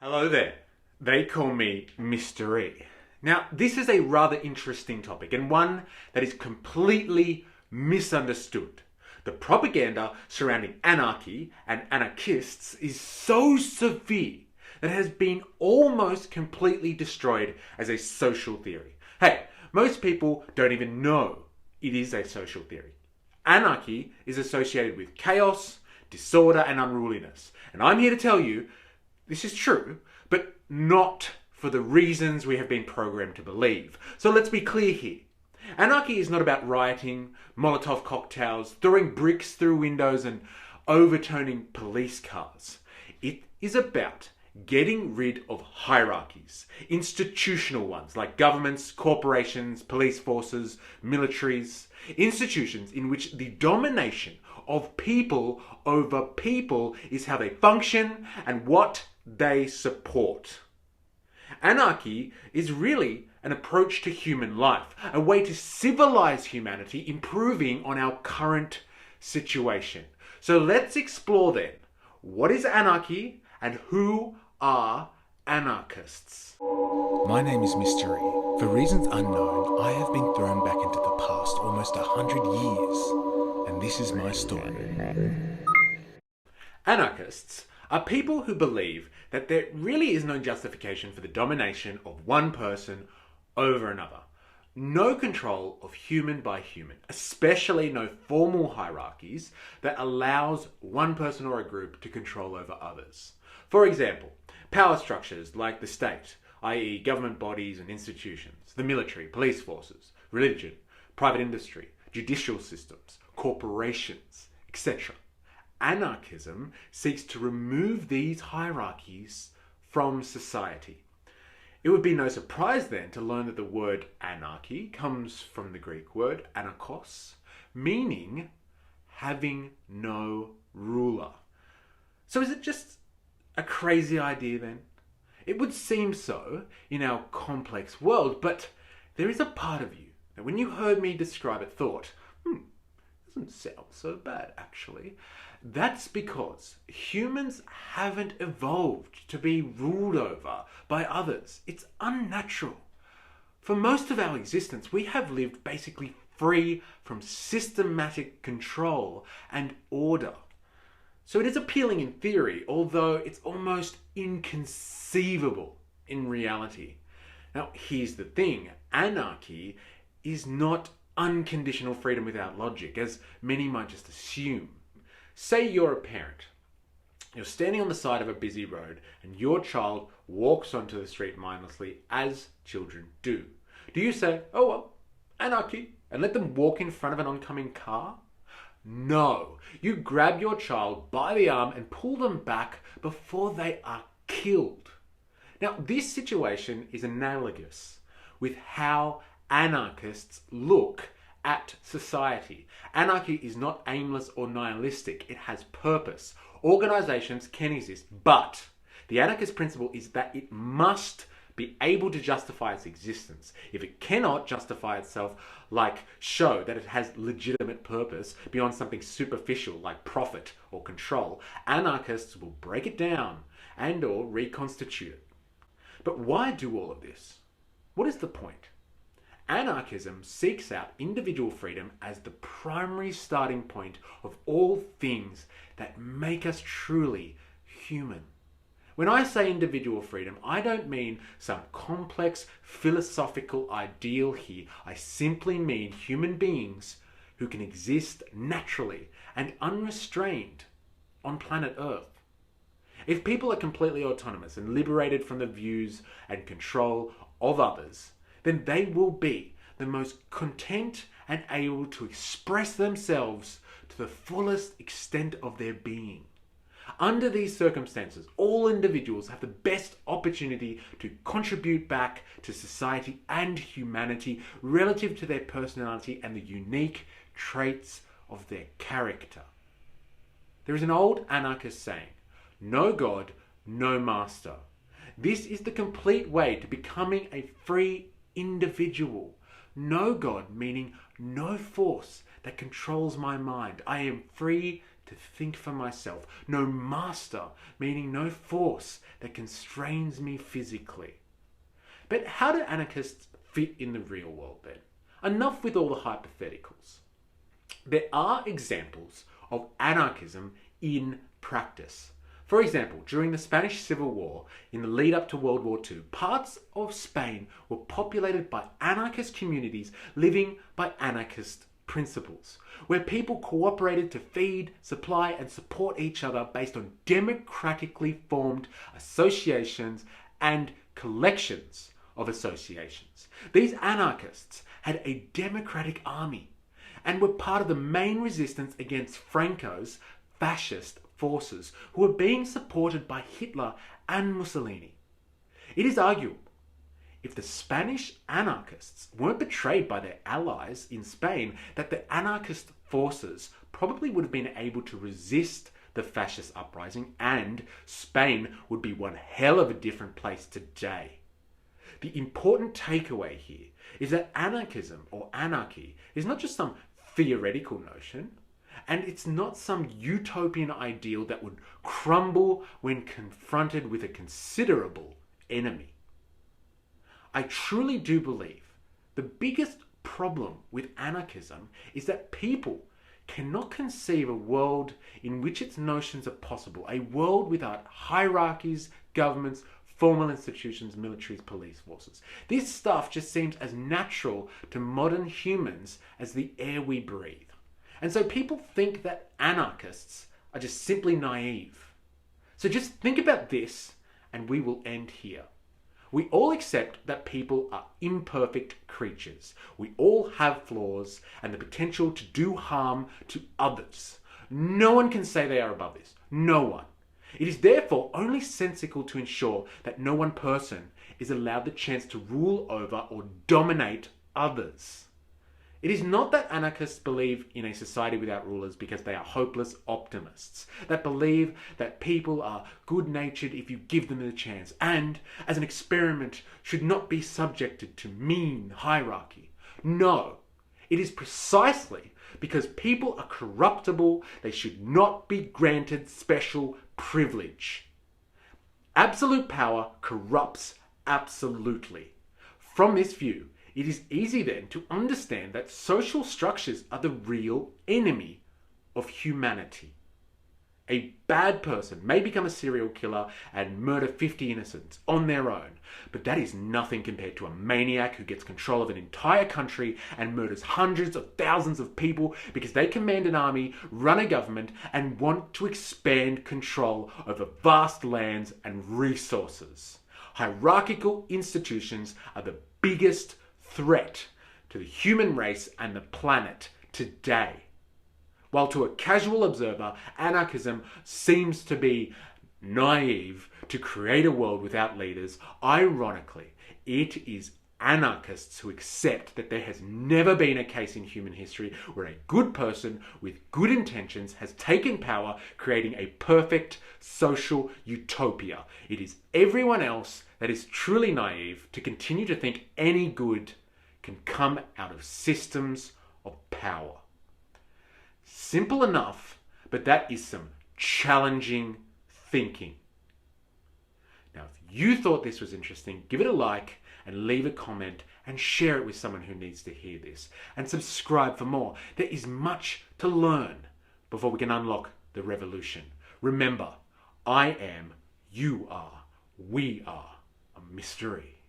Hello there. They call me Mr. E. Now, this is a rather interesting topic and one that is completely misunderstood. The propaganda surrounding anarchy and anarchists is so severe that it has been almost completely destroyed as a social theory. Hey, most people don't even know it is a social theory. Anarchy is associated with chaos, disorder, and unruliness. And I'm here to tell you this is true, but not for the reasons we have been programmed to believe. So let's be clear here. Anarchy is not about rioting, Molotov cocktails, throwing bricks through windows and overturning police cars. It is about getting rid of hierarchies, institutional ones like governments, corporations, police forces, militaries, institutions in which the domination of people over people is how they function and what they support. Anarchy is really an approach to human life, a way to civilise humanity, improving on our current situation. So let's explore then, what is anarchy and who are anarchists? My name is Mystery. For reasons unknown, I have been thrown back into the past almost 100 years, and this is my story. Anarchists are people who believe that there really is no justification for the domination of one person over another. No control of human by human, especially no formal hierarchies that allows one person or a group to control over others. For example, power structures like the state, i.e. government bodies and institutions, the military, police forces, religion, private industry, judicial systems, corporations, etc. Anarchism seeks to remove these hierarchies from society. It would be no surprise then to learn that the word anarchy comes from the Greek word anarchos, meaning having no ruler. So is it just a crazy idea then? It would seem so in our complex world, but there is a part of you that when you heard me describe it thought, doesn't sound so bad actually. That's because humans haven't evolved to be ruled over by others. It's unnatural. For most of our existence, we have lived basically free from systematic control and order. So it is appealing in theory, although it's almost inconceivable in reality. Now, here's the thing. Anarchy is not unconditional freedom without logic, as many might just assume. Say you're a parent. You're standing on the side of a busy road and your child walks onto the street mindlessly, as children do. Do you say, oh well, anarchy, and let them walk in front of an oncoming car? No. You grab your child by the arm and pull them back before they are killed. Now, this situation is analogous with how anarchists look at society. Anarchy is not aimless or nihilistic. It has purpose. Organizations can exist, but the anarchist principle is that it must be able to justify its existence. If it cannot justify itself, like show that it has legitimate purpose beyond something superficial like profit or control, anarchists will break it down and or reconstitute it. But why do all of this? What is the point? Anarchism seeks out individual freedom as the primary starting point of all things that make us truly human. When I say individual freedom, I don't mean some complex philosophical ideal here. I simply mean human beings who can exist naturally and unrestrained on planet Earth. If people are completely autonomous and liberated from the views and control of others, then they will be the most content and able to express themselves to the fullest extent of their being. Under these circumstances, all individuals have the best opportunity to contribute back to society and humanity relative to their personality and the unique traits of their character. There is an old anarchist saying, no God, no master. This is the complete way to becoming a free individual. No God, meaning no force that controls my mind. I am free to to think for myself. No master, meaning no force that constrains me physically. But how do anarchists fit in the real world then? Enough with all the hypotheticals. There are examples of anarchism in practice. For example, during the Spanish Civil War, in the lead up to World War II, parts of Spain were populated by anarchist communities living by anarchist principles, where people cooperated to feed, supply and support each other based on democratically formed associations and collections of associations. These anarchists had a democratic army and were part of the main resistance against Franco's fascist forces, who were being supported by Hitler and Mussolini. It is arguable, if the Spanish anarchists weren't betrayed by their allies in Spain, that the anarchist forces probably would have been able to resist the fascist uprising, and Spain would be one hell of a different place today. The important takeaway here is that anarchism or anarchy is not just some theoretical notion, and it's not some utopian ideal that would crumble when confronted with a considerable enemy. I truly do believe the biggest problem with anarchism is that people cannot conceive a world in which its notions are possible, a world without hierarchies, governments, formal institutions, militaries, police forces. This stuff just seems as natural to modern humans as the air we breathe. And so people think that anarchists are just simply naive. So just think about this and we will end here. We all accept that people are imperfect creatures. We all have flaws and the potential to do harm to others. No one can say they are above this. No one. It is therefore only sensical to ensure that no one person is allowed the chance to rule over or dominate others. It is not that anarchists believe in a society without rulers because they are hopeless optimists, that believe that people are good-natured if you give them the chance, and, as an experiment, should not be subjected to mean hierarchy. No, it is precisely because people are corruptible, they should not be granted special privilege. Absolute power corrupts absolutely. From this view, it is easy then to understand that social structures are the real enemy of humanity. A bad person may become a serial killer and murder 50 innocents on their own, but that is nothing compared to a maniac who gets control of an entire country and murders hundreds of thousands of people because they command an army, run a government, and want to expand control over vast lands and resources. Hierarchical institutions are the biggest threat to the human race and the planet today. While to a casual observer, anarchism seems to be naive to create a world without leaders, ironically, it is anarchists who accept that there has never been a case in human history where a good person with good intentions has taken power, creating a perfect social utopia. It is everyone else that is truly naive to continue to think any good can come out of systems of power. Simple enough, but that is some challenging thinking. Now, if you thought this was interesting, give it a like and leave a comment and share it with someone who needs to hear this. And subscribe for more. There is much to learn before we can unlock the revolution. Remember, I am, you are, we are a mystery.